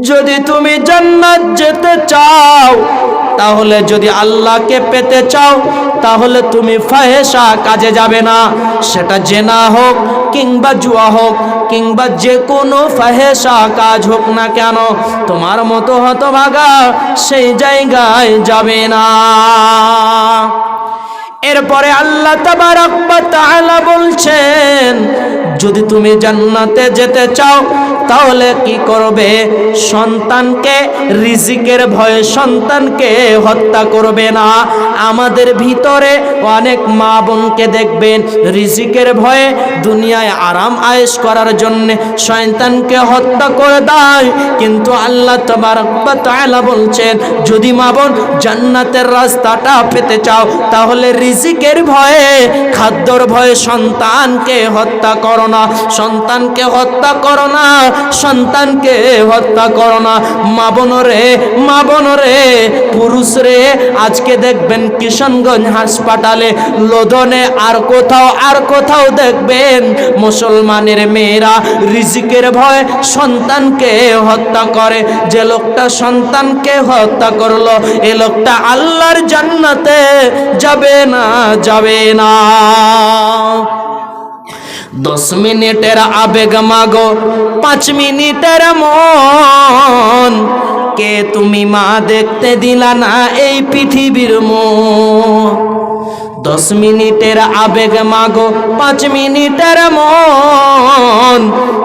যদি তুমি জান্নাত যেতে চাও, তাহলে যদি আল্লাহকে পেতে চাও, তাহলে তুমি ফাহেশা কাজে যাবে না। সেটা জেনা হোক কিংবা জুয়া হোক কিংবা যে কোনো ফাহেশা কাজ হোক না কেন, তোমার মতো হতভাগা সেই জায়গায় যাবে না। এরপরে আল্লাহ তাবারক ওয়া তাআলা বলছেন, যদি তুমি জান্নাতে যেতে চাও তাহলে কি করবে? সন্তানকে, রিজিকের ভয়ে সন্তানকে হত্যা করবে না। আমাদের ভিতরে অনেক মা বোনকে দেখবেন রিজিকের ভয়ে দুনিয়ায় আরাম আয়েশ করার জন্য সন্তানকে হত্যা করে দেয়। কিন্তু আল্লাহ তাবারক ওয়া তাআলা বলছেন, যদি মা বোন জান্নাতের রাস্তাটা পেতে চাও তাহলে রিজিকের ভয়ে, খাদ্যর ভয়ে সন্তানকে হত্যা করো না, সন্তানকে হত্যা করো না, সন্তানকে হত্যা করো না। মা বোনরে, পুরুষ রে, আজকে দেখবেন কিশনগঞ্জ হাসপাতালে, লোধনে, আর কোথাও দেখবেন মুসলমানের মেয়েরা রিজিকের ভয়ে সন্তানকে হত্যা করে। যে লোকটা সন্তানকে হত্যা করলো, এ লোকটা আল্লাহর জান্নাতে যাবে না। 10 মিনিটের আবেগ মাগো, 5 মিনিটের মন, কে তুমি মা দেখতে দিলা না এই পৃথিবীর মন। 10 মিনিটের আবেগ মাগো, 5 মিনিটের মন,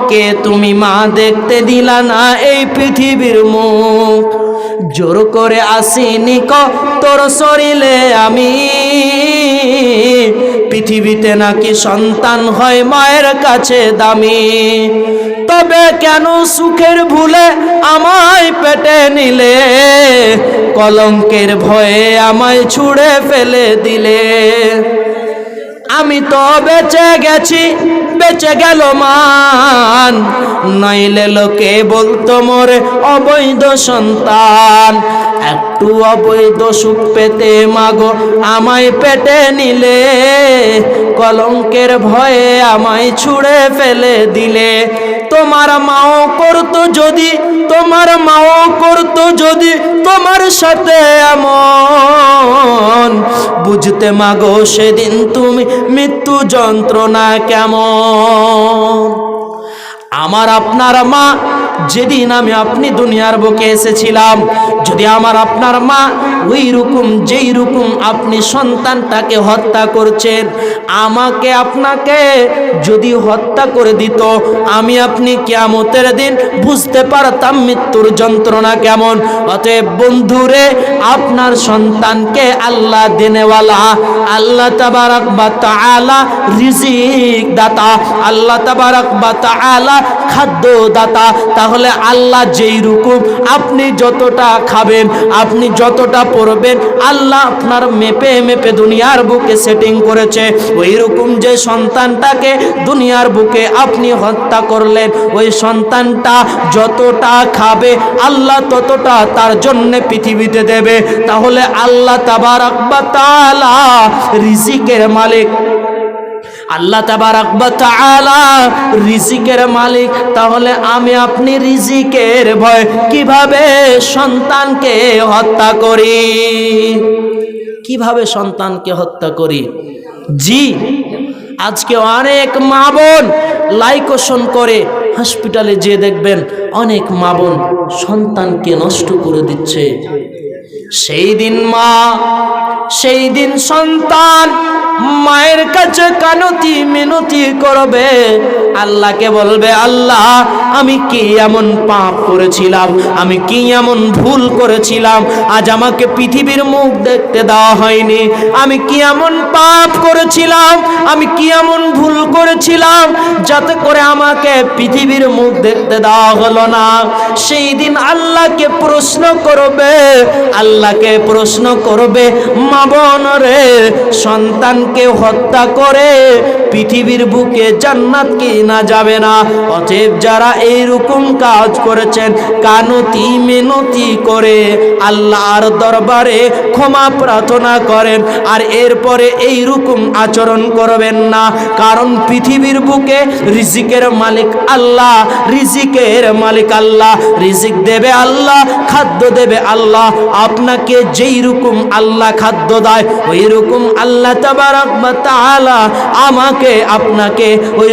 কে তুমি মা দেখতে দিলা না এই পৃথিবীর মুখ। জোর করে আসিনি ক তোর শরীরে আমি, পৃথিবীতে নাকি সন্তান হয় মায়ের কাছে দামি। তবে কেন সুখের ভুলে আমায় পেটে নিলে, কলঙ্কের ভয়ে আমায় ছুঁড়ে ফেলে দিলে। আমি তো বেঁচে গেছি, বেঁচে গেল মান, নইলে লোকে বলতো মোরে অবৈধ সন্তান। একটু অবৈধ সুখ পেতে মাগো আমায় পেটে নিলে, কলঙ্কের ভয়ে আমায় ছুঁড়ে ফেলে দিলে। তোমার মাও করতো যদি, তোমার মাও করতো যদি তোমার সাথে এমন, বুঝতে মাগো সেদিন তুমি মৃত্যু যন্ত্রণা কেমন। আমার আপনার মা, যেদিন আমি আপনি দুনিয়ার বুকে এসেছিলাম, যদি আমার আপনার মা ওই রকম যেই রকম আপনি সন্তানটাকে হত্যা করছেন, আমাকে আপনাকে যদি হত্যা করে দিত, আমি আপনি কিয়ামতের দিন বুঝতে পারতাম মৃত্যুর যন্ত্রণা কেমন। অতএব বন্ধুরে, আপনার সন্তানকে আল্লাহ দেনেওয়ালা, আল্লাহ তাবারক ওয়া তাআলা রিজিক দাতা, আল্লাহ তাবারক ওয়া তাআলা খাদ্য দাতা। তাহলে আল্লাহ যেই রকম আপনি যতটা খাবেন, আপনি যতটা পড়বেন, আল্লাহ আপনার মেপে মেপে দুনিয়ার বুকে সেটিং করেছে। ওই রকম যে সন্তানটাকে দুনিয়ার বুকে আপনি হত্যা করলেন, ওই সন্তানটা যতটা খাবে আল্লাহ ততটা তার জন্য পৃথিবীতে দেবে। তাহলে আল্লাহ তাবারক ওয়া তাআলা রিজিকের মালিক, আল্লাহ তাবারক ওয়া তাআলা রিজিকের মালিক। তাহলে আমি আপনি রিজিকের ভয় কিভাবে সন্তানকে হত্যা করি? কিভাবে সন্তানকে হত্যা করি? জি, আজকে অনেক মা বোন লাইকোশন করে হসপিটালে যেয়ে দেখবেন অনেক মা বোন সন্তানকে নষ্ট করে দিচ্ছে। সেই দিন মা, সেই দিন সন্তান মায়ের কাছে কানতি মিনতি করবে, আল্লাহকে বলবে, আল্লাহ আমি কি এমন পাপ করেছিলাম, আমি কি এমন ভুল করেছিলাম, আজ আমাকে পৃথিবীর মুখ দেখতে দেওয়া হয়নি। আমি কি এমন পাপ করেছিলাম, আমি কি এমন ভুল করেছিলাম, যাতে করে আমাকে পৃথিবীর মুখ দেখতে দেওয়া হলো না। সেই দিন আল্লাহকে প্রশ্ন করবে, আল্লাহকে প্রশ্ন করবে, মা বোন রে, সন্তানকে হত্যা করে পৃথিবীর বুকে জান্নাত কিনা যাবে না। অতএব যারা এইরকম কাজ করেছেন, কানতি মিনতি করে আল্লাহর দরবারে ক্ষমা প্রার্থনা করেন, আর এরপরে এইরকম আচরণ করবেন না। কারণ পৃথিবীর বুকে রিজিকের মালিক আল্লাহ, রিজিকের মালিক আল্লাহ, রিজিক দেবে আল্লাহ, খাদ্য দেবে আল্লাহ। আপনাকে যেই রকম আল্লাহ খাদ্য দেয়, ওই রকম আল্লাহ তাবারাক ওয়া তাআলা আমাকে আপনাকে ওই